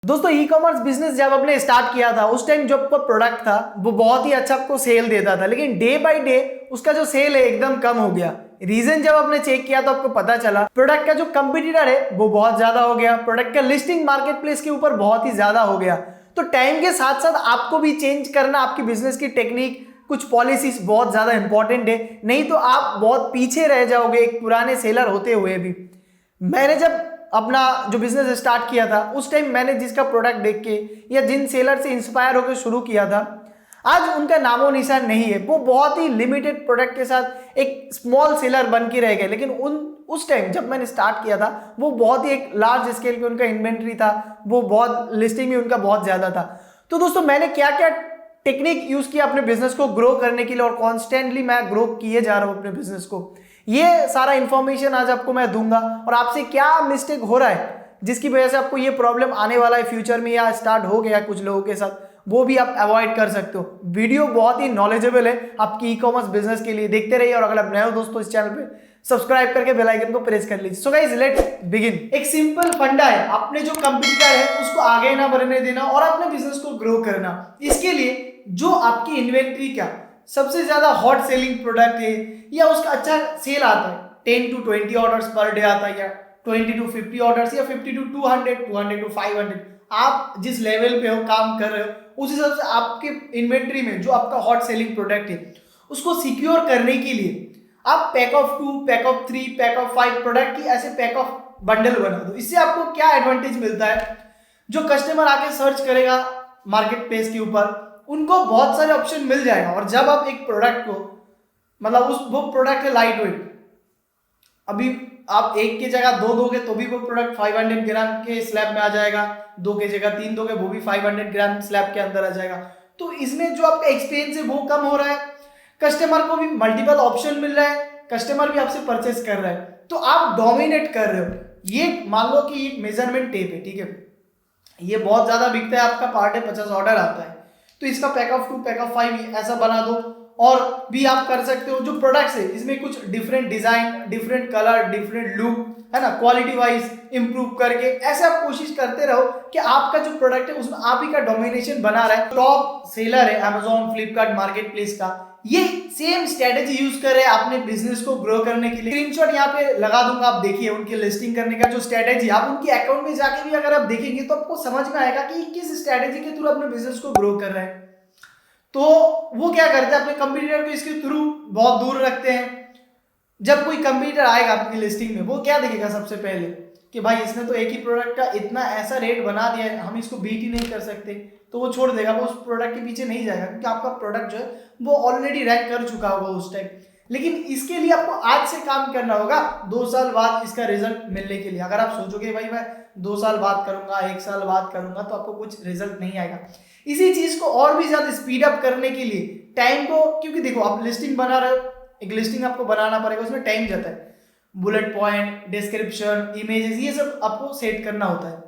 दोस्तों e commerce business जब आपने स्टार्ट किया था उस टाइम जो आपका प्रोडक्ट था वो बहुत ही अच्छा आपको सेल देता था, लेकिन डे बाय डे उसका जो सेल है एकदम कम हो गया। रीजन जब आपने चेक किया तो आपको पता चला प्रोडक्ट का जो कंपटीटर है वो बहुत ज्यादा हो गया, प्रोडक्ट का लिस्टिंग मार्केट प्लेस के ऊपर बहुत ही ज्यादा हो गया। तो टाइम के साथ साथ आपको भी चेंज करना, आपकी बिजनेस की टेक्निक, कुछ पॉलिसीज बहुत ज्यादा इंपॉर्टेंट है, नहीं तो आप बहुत पीछे रह जाओगे एक पुराने सेलर होते हुए भी। मैंने जब अपना जो बिजनेस स्टार्ट किया था उस टाइम मैंने जिसका प्रोडक्ट देख के या जिन सेलर से इंस्पायर होकर शुरू किया था, आज उनका नामो निशान नहीं है। वो बहुत ही लिमिटेड प्रोडक्ट के साथ एक स्मॉल सेलर बन के रह गए, लेकिन उस टाइम जब मैंने स्टार्ट किया था वो बहुत ही एक लार्ज स्केल पे उनका इन्वेंट्री था, वो बहुत लिस्टिंग भी उनका बहुत ज्यादा था। तो दोस्तों मैंने क्या क्या टेक्निक यूज किया अपने बिजनेस को ग्रो करने के लिए और कॉन्स्टेंटली मैं ग्रो किए जा रहा हूं अपने बिजनेस को, ये सारा इंफॉर्मेशन आज आपको मैं दूंगा। और आपसे क्या मिस्टेक हो रहा है जिसकी वजह से आपको ये प्रॉब्लम आने वाला है फ्यूचर में या स्टार्ट हो गया कुछ लोगों के साथ, वो भी आप अवॉइड कर सकते हो। वीडियो बहुत ही नॉलेजेबल है आपकी ई कॉमर्स बिजनेस के लिए, देखते रहिए। और अगर आप नए हो दोस्तों इस चैनल पे सब्सक्राइब करके बेल आइकन को प्रेस कर लीजिए। So guys let's begin. एक सिंपल फंडा है, आपने जो कंपटीटर है उसको आगे ना बढ़ने देना और अपने बिजनेस को ग्रो करना। इसके लिए जो आपकी इन्वेंट्री का सबसे ज्यादा हॉट सेलिंग प्रोडक्ट है या उसका अच्छा सेल आता है, 10 to 20 ऑर्डर्स पर डे आता है या 20 to 50 ऑर्डर्स या 50 to 200, 200 to 500, आप जिस लेवल पे हो काम कर रहे हो उस हिसाब से आपके इन्वेंट्री में जो आपका हॉट सेलिंग प्रोडक्ट है उसको सिक्योर करने के लिए आप pack of 2, pack of 3, pack of 5 product की ऐसे पैक ऑफ बंडल बना दो। इससे आपको क्या एडवांटेज मिलता है, जो कस्टमर आके सर्च करेगा मार्केट प्लेस के ऊपर उनको बहुत सारे ऑप्शन मिल जाएगा। और जब आप एक प्रोडक्ट को मतलब वो प्रोडक्ट है लाइट वेट, अभी आप एक की जगह दो दोगे तो भी वो प्रोडक्ट 500 ग्राम के स्लैब में आ जाएगा, दो की जगह 3 दोगे वो भी 500 ग्राम स्लैब के अंदर आ जाएगा। तो इसमें जो आपका एक्सपेंस है वो कम हो रहा है, कस्टमर को भी मल्टीपल ऑप्शन मिल रहा है, कस्टमर भी आपसे परचेस कर रहा है, तो आप डोमिनेट कर रहे हो। ये मान लो कि एक मेजरमेंट टेप है, ठीक है, ये बहुत ज्यादा बिकता है, आपका पार्ट है 50 ऑर्डर आता है, तो इसका पैक ऑफ 2, पैक ऑफ 5 ऐसा बना दो। और भी आप कर सकते हो जो प्रोडक्ट्स है इसमें कुछ different design, different colour, different look है ना, क्वालिटी वाइज इंप्रूव करके ऐसे आप कोशिश करते रहो कि आपका जो प्रोडक्ट है उसमें आप ही का डोमिनेशन बना रहा है। टॉप सेलर है अमेजॉन, फ्लिपकार्ट मार्केट प्लेस का, ये सेम स्ट्रेटेजी यूज कर रहे हैं अपने बिजनेस को ग्रो करने के लिए। स्क्रीनशॉट यहाँ पे लगा दूंगा, आप देखिए उनकी लिस्टिंग करने का जो स्ट्रेटेजी, आप उनके अकाउंट में जाके भी अगर आप देखेंगे तो आपको समझ में आएगा कि किस स्ट्रेटेजी के थ्रू अपने बिजनेस को ग्रो कर रहे हैं। तो वो क्या करते हैं, अपने कंपटीटर को इसके थ्रू बहुत दूर रखते हैं। जब कोई कंपटीटर आएगा आपकी लिस्टिंग में वो क्या देखेगा सबसे पहले कि भाई इसने तो एक ही प्रोडक्ट का इतना ऐसा रेट बना दिया है, हम इसको बीट ही नहीं कर सकते, तो वो छोड़ देगा, वो उस प्रोडक्ट के पीछे नहीं जाएगा क्योंकि आपका प्रोडक्ट जो है वो ऑलरेडी रैंक कर चुका होगा उस टाइम। लेकिन इसके लिए आपको आज से काम करना होगा 2 साल बाद इसका रिजल्ट मिलने के लिए। अगर आप सोचोगे भाई मैं 2 साल बाद करूंगा, 1 साल बाद करूंगा, तो आपको कुछ रिजल्ट नहीं आएगा। इसी चीज को और भी ज्यादा स्पीड अप करने के लिए टाइम को, क्योंकि देखो आप लिस्टिंग बना रहे हो, एक लिस्टिंग आपको बनाना पड़ेगा, उसमें टाइम जाता है, बुलेट पॉइंट, डिस्क्रिप्शन, इमेजेस, ये सब आपको सेट करना होता है।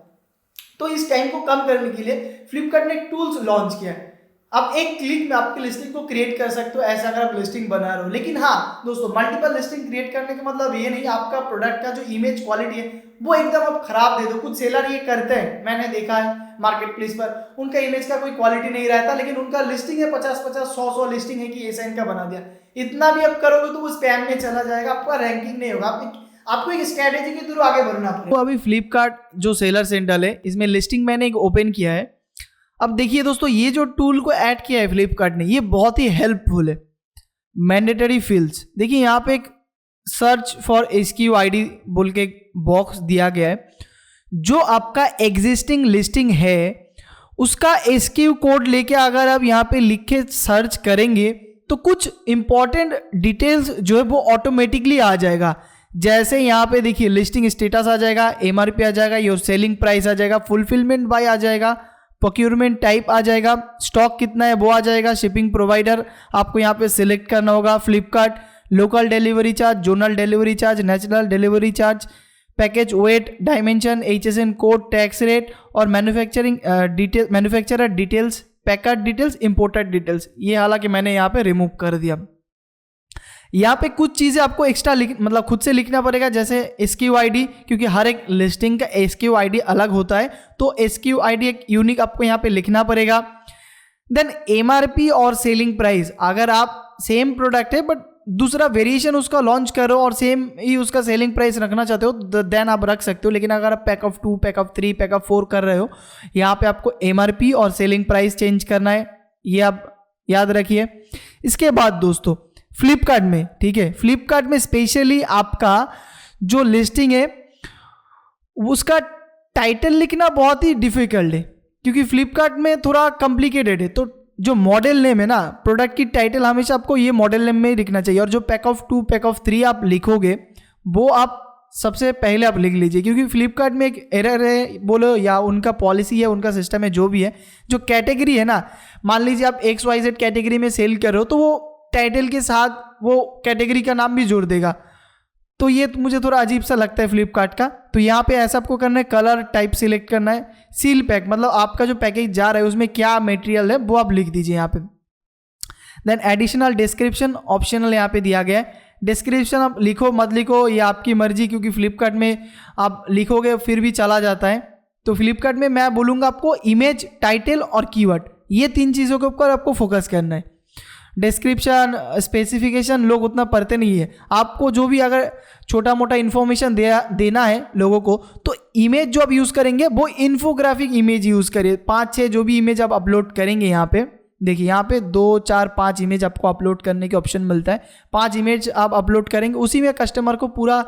तो इस टाइम को कम करने के लिए फ्लिपकार्ट ने एक टूल्स लॉन्च किया है, आप एक क्लिक में आपकी लिस्टिंग को क्रिएट कर सकते हो, ऐसा अगर आप लिस्टिंग बना रहे हो। लेकिन हाँ दोस्तों, मल्टीपल लिस्टिंग क्रिएट करने का मतलब ये नहीं आपका प्रोडक्ट का जो इमेज क्वालिटी है वो एकदम आप खराब दे दो। कुछ सेलर ये करते हैं, मैंने देखा है मार्केट प्लेस पर, उनका इमेज का कोई क्वालिटी नहीं रहता, लेकिन उनका लिस्टिंग है 50-50, 100-100 लिस्टिंग है कि ऐसा इनका बना दिया। इतना भी आप करोगे तो वो स्पैम में चला जाएगा, आपका रैंकिंग नहीं होगा, आपको एक स्ट्रेटेजी के थ्रू आगे बढ़ना पड़ेगा। तो अभी फ्लिपकार्ट जो सेलर सेंटर है इसमें लिस्टिंग मैंने एक ओपन किया है। अब देखिए दोस्तों, ये जो टूल को ऐड किया है फ्लिपकार्ट ने ये बहुत ही हेल्पफुल है। मैंडेटरी फील्ड्स देखिए, यहाँ पे एक सर्च फॉर एसक्यू आईडी बोल के एक बॉक्स दिया गया है। जो आपका एग्जिस्टिंग लिस्टिंग है उसका एसक्यू कोड लेके अगर आप यहाँ पे लिख के सर्च करेंगे तो कुछ इंपॉर्टेंट डिटेल्स जो है वो ऑटोमेटिकली आ जाएगा। जैसे यहाँ पे देखिए लिस्टिंग स्टेटस आ जाएगा, एमआरपी आ जाएगा, योर सेलिंग प्राइस आ जाएगा, फुलफिलमेंट बाय आ जाएगा, प्रोक्योरमेंट टाइप आ जाएगा, स्टॉक कितना है वो आ जाएगा, शिपिंग प्रोवाइडर आपको यहाँ पे सिलेक्ट करना होगा, Flipkart, local delivery charge, zonal delivery charge, national delivery charge, package weight, dimension, HSN code, tax rate और manufacturing detail, manufacturer details, packet details, imported details. ये हालांकि मैंने यहाँ पे रिमूव कर दिया। यहाँ पे कुछ चीज़ें आपको एक्स्ट्रा मतलब खुद से लिखना पड़ेगा, जैसे SKU ID, क्योंकि हर एक लिस्टिंग का SKU ID अलग होता है, तो SKU ID एक यूनिक आपको यहाँ पे लिखना पड़ेगा। देन MRP और सेलिंग प्राइस, अगर आप सेम प्रोडक्ट है बट दूसरा वेरिएशन उसका लॉन्च करो और सेम ही उसका सेलिंग प्राइस रखना चाहते हो तो देन आप रख सकते हो, लेकिन अगर आप pack of 2, pack of 3, pack of 4 कर रहे हो, यहाँ पे आपको MRP और सेलिंग प्राइस चेंज करना है, ये आप याद रखिए। इसके बाद दोस्तों फ्लिपकार्ट में, ठीक है, फ्लिपकार्ट में स्पेशली आपका जो लिस्टिंग है उसका टाइटल लिखना बहुत ही डिफिकल्ट है, क्योंकि फ्लिपकार्ट में थोड़ा कॉम्प्लिकेटेड है। तो जो मॉडल नेम है ना, प्रोडक्ट की टाइटल हमेशा आपको ये मॉडल नेम में ही लिखना चाहिए, और जो पैक ऑफ 2, पैक ऑफ 3 आप लिखोगे वो आप सबसे पहले आप लिख लीजिए, क्योंकि फ्लिपकार्ट में एक एरर है बोलो, या उनका पॉलिसी है, उनका सिस्टम है, जो भी है, जो कैटेगरी है ना, मान लीजिए आप XYZ कैटेगरी में सेल कर रहे हो तो वो टाइटल के साथ वो कैटेगरी का नाम भी जोड़ देगा, तो ये मुझे थोड़ा अजीब सा लगता है फ्लिपकार्ट का। तो यहाँ पे ऐसा आपको करना है, कलर टाइप सिलेक्ट करना है, सील पैक, मतलब आपका जो पैकेज जा रहा है उसमें क्या मटेरियल है वो आप लिख दीजिए यहाँ पे। देन एडिशनल डिस्क्रिप्शन ऑप्शनल यहाँ पे दिया गया है, डिस्क्रिप्शन आप लिखो मत लिखो ये आपकी मर्जी, क्योंकि फ्लिपकार्ट में आप लिखोगे फिर भी चला जाता है। तो फ्लिपकार्ट में मैं बोलूँगा आपको इमेज, टाइटल और कीवर्ड, ये 3 चीज़ों के ऊपर आपको फोकस करना है। डिस्क्रिप्शन, स्पेसिफिकेशन लोग उतना पढ़ते नहीं है, आपको जो भी अगर छोटा मोटा इन्फॉर्मेशन देना है लोगों को, तो इमेज जो आप यूज़ करेंगे वो इन्फोग्राफिक इमेज यूज़ करिए। 5-6 जो भी इमेज आप अपलोड करेंगे, यहाँ पे देखिए, यहाँ पे 2, 4, 5 इमेज आपको अपलोड करने के ऑप्शन मिलता है। 5 इमेज आप अपलोड करेंगे, उसी में कस्टमर को पूरा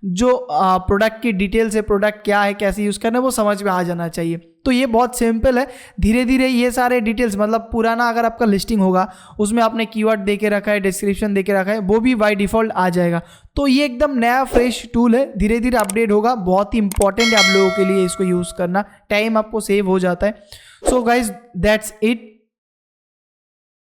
जो प्रोडक्ट की डिटेल्स है, प्रोडक्ट क्या है, कैसे यूज़ करना है, वो समझ में आ जाना चाहिए। तो ये बहुत सिंपल है, धीरे धीरे ये सारे डिटेल्स, मतलब पुराना अगर आपका लिस्टिंग होगा उसमें आपने कीवर्ड दे के रखा है, डिस्क्रिप्शन दे के रखा है, वो भी बाय डिफ़ॉल्ट आ जाएगा। तो ये एकदम नया फ्रेश टूल है, धीरे धीरे अपडेट होगा, बहुत ही इंपॉर्टेंट है आप लोगों के लिए इसको यूज़ करना, टाइम आपको सेव हो जाता है। So guys that's it.